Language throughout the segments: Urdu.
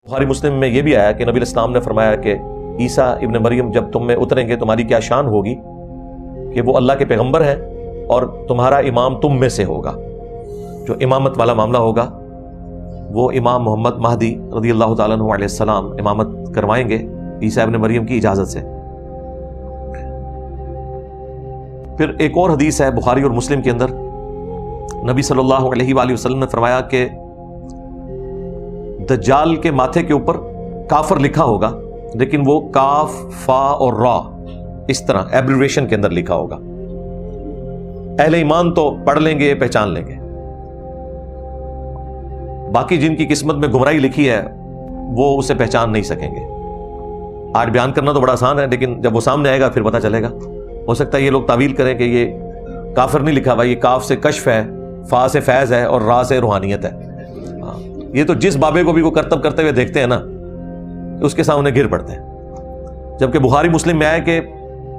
بخاری مسلم میں یہ بھی آیا کہ نبی اسلام نے فرمایا کہ عیسیٰ ابن مریم جب تم میں اتریں گے تمہاری کیا شان ہوگی کہ وہ اللہ کے پیغمبر ہیں اور تمہارا امام تم میں سے ہوگا. جو امامت والا معاملہ ہوگا وہ امام محمد مہدی رضی اللہ تعالیٰ عنہ علیہ السلام امامت کروائیں گے عیسیٰ ابن مریم کی اجازت سے. پھر ایک اور حدیث ہے بخاری اور مسلم کے اندر، نبی صلی اللہ علیہ وآلہ وسلم نے فرمایا کہ دجال کے ماتھے کے اوپر کافر لکھا ہوگا، لیکن وہ کاف فا اور را اس طرح ایبریویشن کے اندر لکھا ہوگا. اہل ایمان تو پڑھ لیں گے، پہچان لیں گے. باقی جن کی قسمت میں گمراہی لکھی ہے وہ اسے پہچان نہیں سکیں گے. آج بیان کرنا تو بڑا آسان ہے، لیکن جب وہ سامنے آئے گا پھر پتہ چلے گا. ہو سکتا ہے یہ لوگ تعویل کریں کہ یہ کافر نہیں لکھا ہوا، یہ کاف سے کشف ہے، فا سے فیض ہے اور را سے روحانیت ہے. یہ تو جس بابے کو بھی وہ کرتب کرتے ہوئے دیکھتے ہیں نا اس کے سامنے گر پڑتے ہیں. جبکہ بخاری مسلم میں آیا کہ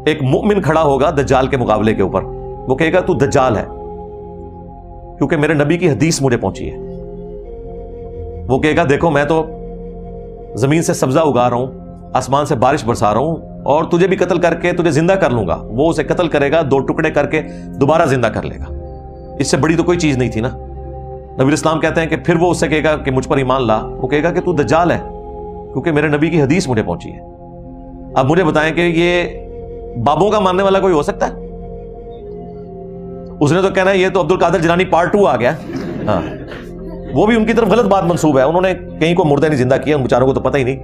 ایک مؤمن کھڑا ہوگا دجال کے مقابلے کے اوپر، وہ کہے گا تو دجال ہے کیونکہ میرے نبی کی حدیث مجھے پہنچی ہے. وہ کہے گا دیکھو میں تو زمین سے سبزہ اگا رہا ہوں، آسمان سے بارش برسا رہا ہوں اور تجھے بھی قتل کر کے تجھے زندہ کر لوں گا. وہ اسے قتل کرے گا، 2 ٹکڑے کر کے دوبارہ زندہ کر لے گا. اس سے بڑی تو کوئی چیز نہیں تھی نا. نبی اسلام کہتے ہیں کہ پھر وہ اس سے کہے گا کہ مجھ پر ایمان لا. وہ کہے گا کہ تو دجال ہے کیونکہ میرے نبی کی حدیث مجھے پہنچی ہے. اب مجھے بتائیں کہ یہ بابوں کا ماننے والا کوئی ہو سکتا ہے؟ اس نے تو کہنا ہے یہ تو عبد القادر جیلانی پارٹ 2 آ گیا. ہاں وہ بھی ان کی طرف غلط بات منسوب ہے. انہوں نے کہیں کو مردہ نہیں زندہ کیا، ان بیچاروں کو تو پتہ ہی نہیں.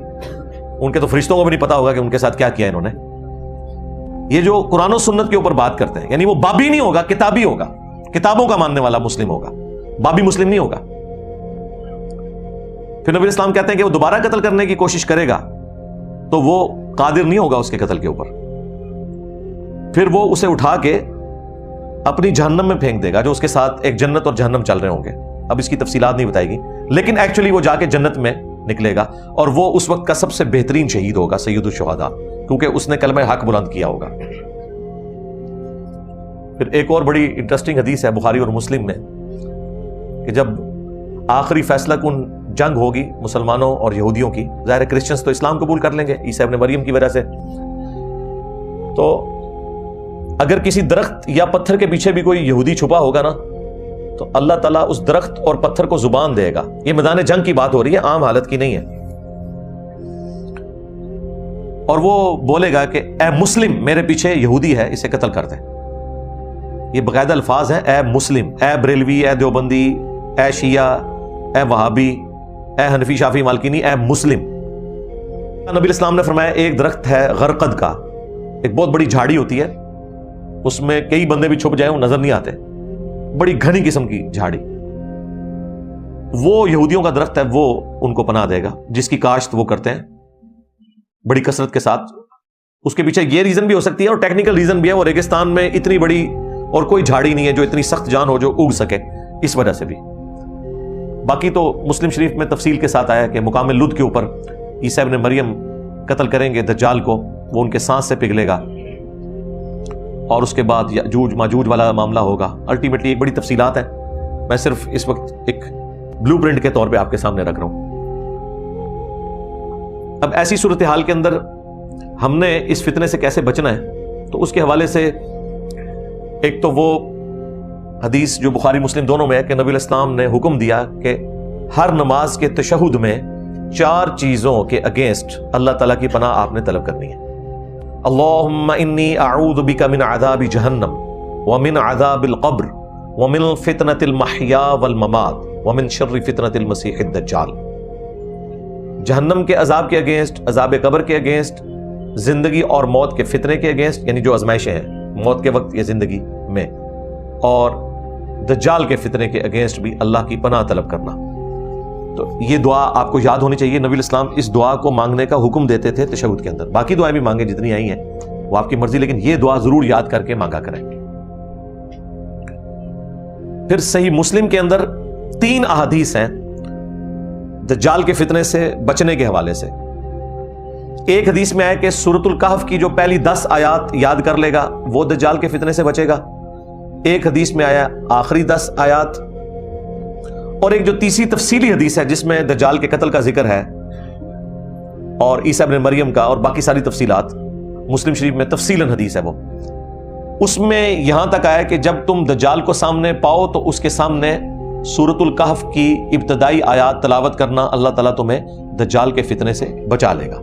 ان کے تو فرشتوں کو بھی نہیں پتا ہوگا کہ ان کے ساتھ کیا کیا انہوں نے. یہ جو قرآن و سنت کے اوپر بات کرتے ہیں، یعنی وہ بابی نہیں ہوگا، کتابی ہوگا، کتابوں کا ماننے والا مسلم ہوگا، بابی مسلم نہیں ہوگا. پھر نبی اسلام کہتے ہیں کہ وہ دوبارہ قتل کرنے کی کوشش کرے گا تو وہ قادر نہیں ہوگا اس کے قتل کے اوپر. پھر وہ اسے اٹھا کے اپنی جہنم میں پھینک دے گا جو اس کے ساتھ ایک جنت اور جہنم چل رہے ہوں گے. اب اس کی تفصیلات نہیں بتائے گی، لیکن ایکچولی وہ جا کے جنت میں نکلے گا اور وہ اس وقت کا سب سے بہترین شہید ہوگا، سید الشہداء، کیونکہ اس نے کلمہ حق بلند کیا ہوگا. پھر ایک اور بڑی انٹرسٹنگ حدیث ہے بخاری اور مسلم میں کہ جب آخری فیصلہ کن جنگ ہوگی مسلمانوں اور یہودیوں کی، ظاہر کرسچنز تو اسلام قبول کر لیں گے عیسیٰ ابن مریم کی وجہ سے، تو اگر کسی درخت یا پتھر کے پیچھے بھی کوئی یہودی چھپا ہوگا نا تو اللہ تعالیٰ اس درخت اور پتھر کو زبان دے گا. یہ میدان جنگ کی بات ہو رہی ہے، عام حالت کی نہیں ہے. اور وہ بولے گا کہ اے مسلم، میرے پیچھے یہودی ہے، اسے قتل کر دیں. یہ باقاعدہ الفاظ ہیں، اے مسلم، اے بریلوی، اے دیوبندی، اے شیعہ، اے وہابی، اے حنفی، شافعی، مالکینی، اے مسلم. نبی اسلام نے فرمایا ایک درخت ہے غرقد کا، ایک بہت بڑی جھاڑی ہوتی ہے، اس میں کئی بندے بھی چھپ جائیں وہ نظر نہیں آتے، بڑی گھنی قسم کی جھاڑی. وہ یہودیوں کا درخت ہے، وہ ان کو پناہ دے گا جس کی کاشت وہ کرتے ہیں بڑی کثرت کے ساتھ. اس کے پیچھے یہ ریزن بھی ہو سکتی ہے اور ٹیکنیکل ریزن بھی ہے، وہ ریگستان میں اتنی بڑی اور کوئی جھاڑی نہیں ہے جو اتنی سخت جان ہو جو اگ سکے، اس وجہ سے بھی. باقی تو مسلم شریف میں تفصیل کے ساتھ آیا کہ مقام لد کے اوپر عیسیٰ ابن مریم قتل کریں گے دجال کو، وہ ان کے سانس سے پگھلے گا اور اس کے بعد یاجوج ماجوج والا معاملہ ہوگا. الٹیمیٹلی ایک بڑی تفصیلات ہیں، میں صرف اس وقت ایک بلو پرنٹ کے طور پہ آپ کے سامنے رکھ رہا ہوں. اب ایسی صورتحال کے اندر ہم نے اس فتنے سے کیسے بچنا ہے، تو اس کے حوالے سے ایک تو وہ حدیث جو بخاری مسلم دونوں میں ہے کہ نبی علیہ السلام نے حکم دیا کہ ہر نماز کے تشہد میں 4 چیزوں کے اگینسٹ اللہ تعالیٰ کی پناہ آپ نے طلب کرنی ہے. اللہم انی اعوذ بک من عذاب جہنم ومن عذاب القبر ومن فتنة المحیا والممات ومن شر فتنة المسیح الدجال. جہنم کے عذاب کے اگینسٹ، عذاب قبر کے اگینسٹ، زندگی اور موت کے فتنے کے اگینسٹ، یعنی جو آزمائشیں ہیں موت کے وقت یا زندگی میں، اور دجال کے فتنے کے اگینسٹ بھی اللہ کی پناہ طلب کرنا. تو یہ دعا آپ کو یاد ہونی چاہیے. نبی الاسلام اس دعا کو مانگنے کا حکم دیتے تھے تشہد کے اندر. باقی دعائیں بھی مانگیں جتنی آئی ہیں وہ آپ کی مرضی، لیکن یہ دعا ضرور یاد کر کے مانگا کریں. پھر صحیح مسلم کے اندر 3 احادیث ہیں دجال کے فتنے سے بچنے کے حوالے سے. ایک حدیث میں آیا کہ سورۃ الکہف کی جو پہلی 10 آیات یاد کر لے گا وہ دجال کے فتنے سے بچے گا. ایک حدیث میں آیا آخری 10 آیات. اور ایک جو تیسری تفصیلی حدیث ہے جس میں دجال کے قتل کا ذکر ہے اور عیسیٰ ابن مریم کا اور باقی ساری تفصیلات مسلم شریف میں تفصیلاً حدیث ہے وہ. اس میں یہاں تک آیا کہ جب تم دجال کو سامنے پاؤ تو اس کے سامنے سورۃ الکہف کی ابتدائی آیات تلاوت کرنا، اللہ تعالیٰ تمہیں دجال کے فتنے سے بچا لے گا.